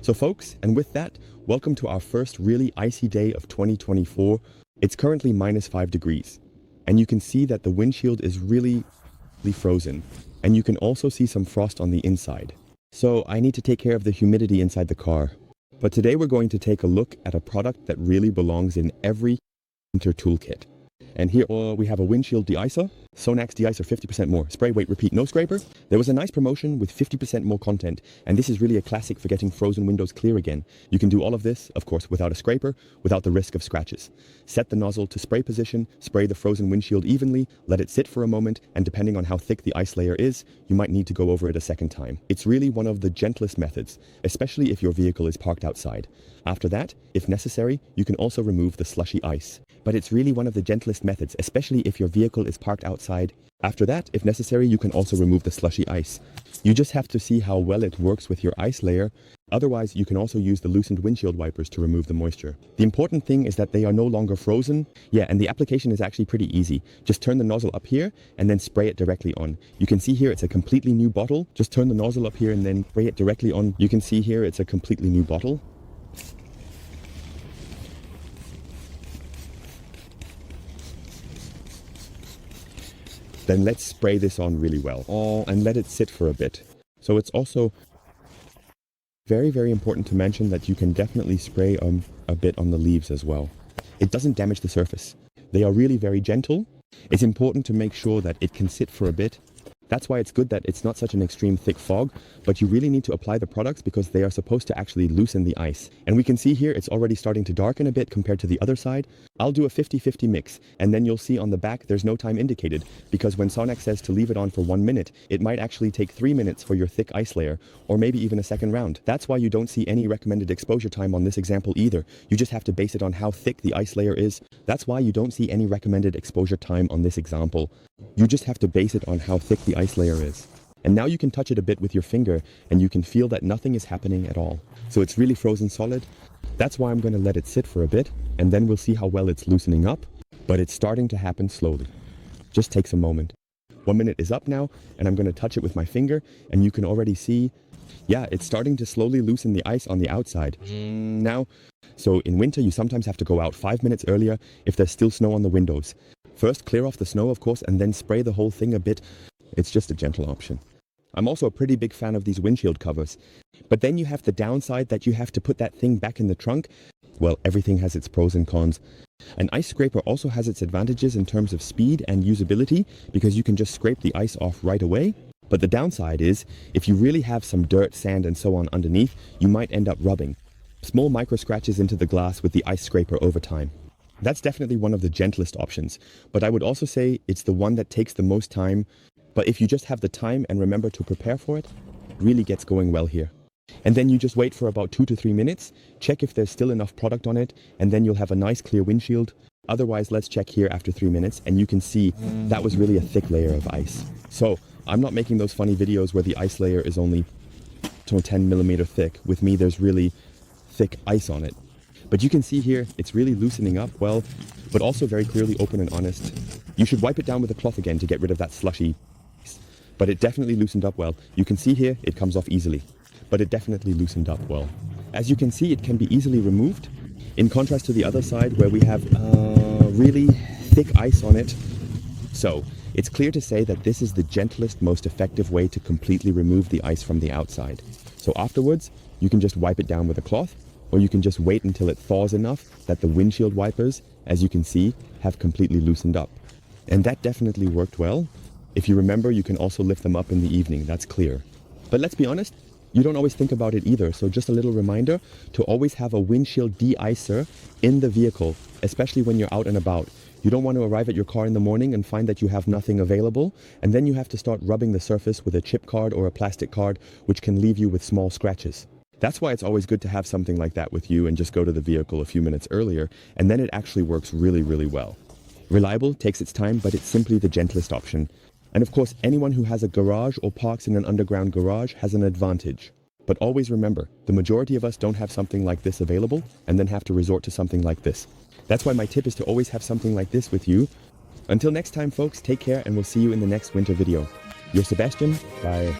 So folks, and with that, welcome to our first really icy day of 2024. It's currently -5 degrees, and you can see that the windshield is really frozen, and you can also see some frost on the inside. So I need to take care of the humidity inside the car. But today we're going to take a look at a product that really belongs in every winter toolkit. And here we have a Windshield Deicer, Sonax Deicer 50% more, spray, wait, repeat, no scraper. There was a nice promotion with 50% more content, and this is really a classic for getting frozen windows clear again. You can do all of this, of course, without a scraper, without the risk of scratches. Set the nozzle to spray position, spray the frozen windshield evenly, let it sit for a moment, and depending on how thick the ice layer is, you might need to go over it a second time. It's really one of the gentlest methods, especially if your vehicle is parked outside. After that, if necessary, you can also remove the slushy ice. But it's really one of the gentlest methods, especially if your vehicle is parked outside. After that, if necessary, you can also remove the slushy ice. You just have to see how well it works with your ice layer. Otherwise, you can also use the loosened windshield wipers to remove the moisture. The important thing is that they are no longer frozen. Yeah, and the application is actually pretty easy. Just turn the nozzle up here and then spray it directly on. You can see here it's a completely new bottle. Just turn the nozzle up here and then spray it directly on. You can see here it's a completely new bottle. Then let's spray this on really well and let it sit for a bit. So it's also very, very important to mention that you can definitely spray a bit on the leaves as well. It doesn't damage the surface. They are really very gentle. It's important to make sure that it can sit for a bit. That's why it's good that it's not such an extreme thick fog, but you really need to apply the products because they are supposed to actually loosen the ice. And we can see here it's already starting to darken a bit compared to the other side. I'll do a 50-50 mix, and then you'll see on the back there's no time indicated, because when Sonax says to leave it on for 1 minute, it might actually take 3 minutes for your thick ice layer, or maybe even a second round. That's why you don't see any recommended exposure time on this example either. You just have to base it on how thick the ice layer is. That's why you don't see any recommended exposure time on this example. You just have to base it on how thick the ice layer is. And now you can touch it a bit with your finger and you can feel that nothing is happening at all. So it's really frozen solid. That's why I'm going to let it sit for a bit and then we'll see how well it's loosening up. But it's starting to happen slowly. Just takes a moment. 1 minute is up now and I'm going to touch it with my finger and you can already see, yeah, it's starting to slowly loosen the ice on the outside. Now, so in winter you sometimes have to go out 5 minutes earlier if there's still snow on the windows. First, clear off the snow, of course, and then spray the whole thing a bit. It's just a gentle option. I'm also a pretty big fan of these windshield covers. But then you have the downside that you have to put that thing back in the trunk. Well, everything has its pros and cons. An ice scraper also has its advantages in terms of speed and usability because you can just scrape the ice off right away. But the downside is, if you really have some dirt, sand, and so on underneath, you might end up rubbing small micro scratches into the glass with the ice scraper over time. That's definitely one of the gentlest options, but I would also say it's the one that takes the most time. But if you just have the time and remember to prepare for it, it really gets going well here. And then you just wait for about 2 to 3 minutes, check if there's still enough product on it, and then you'll have a nice clear windshield. Otherwise, let's check here after 3 minutes, and you can see that was really a thick layer of ice. So I'm not making those funny videos where the ice layer is only 10 millimeter thick. With me, there's really thick ice on it. But you can see here, it's really loosening up well, but also very clearly open and honest. You should wipe it down with a cloth again to get rid of that slushy. But it definitely loosened up well. You can see here, it comes off easily, but it definitely loosened up well. As you can see, it can be easily removed, in contrast to the other side where we have really thick ice on it. So it's clear to say that this is the gentlest, most effective way to completely remove the ice from the outside. So afterwards, you can just wipe it down with a cloth, or you can just wait until it thaws enough that the windshield wipers, as you can see, have completely loosened up. And that definitely worked well. If you remember, you can also lift them up in the evening, that's clear. But let's be honest, you don't always think about it either, so just a little reminder to always have a windshield de-icer in the vehicle, especially when you're out and about. You don't want to arrive at your car in the morning and find that you have nothing available, and then you have to start rubbing the surface with a chip card or a plastic card, which can leave you with small scratches. That's why it's always good to have something like that with you and just go to the vehicle a few minutes earlier, and then it actually works really, really well. Reliable, takes its time, but it's simply the gentlest option. And of course, anyone who has a garage or parks in an underground garage has an advantage. But always remember, the majority of us don't have something like this available and then have to resort to something like this. That's why my tip is to always have something like this with you. Until next time, folks, take care and we'll see you in the next winter video. Your Sebastian, bye.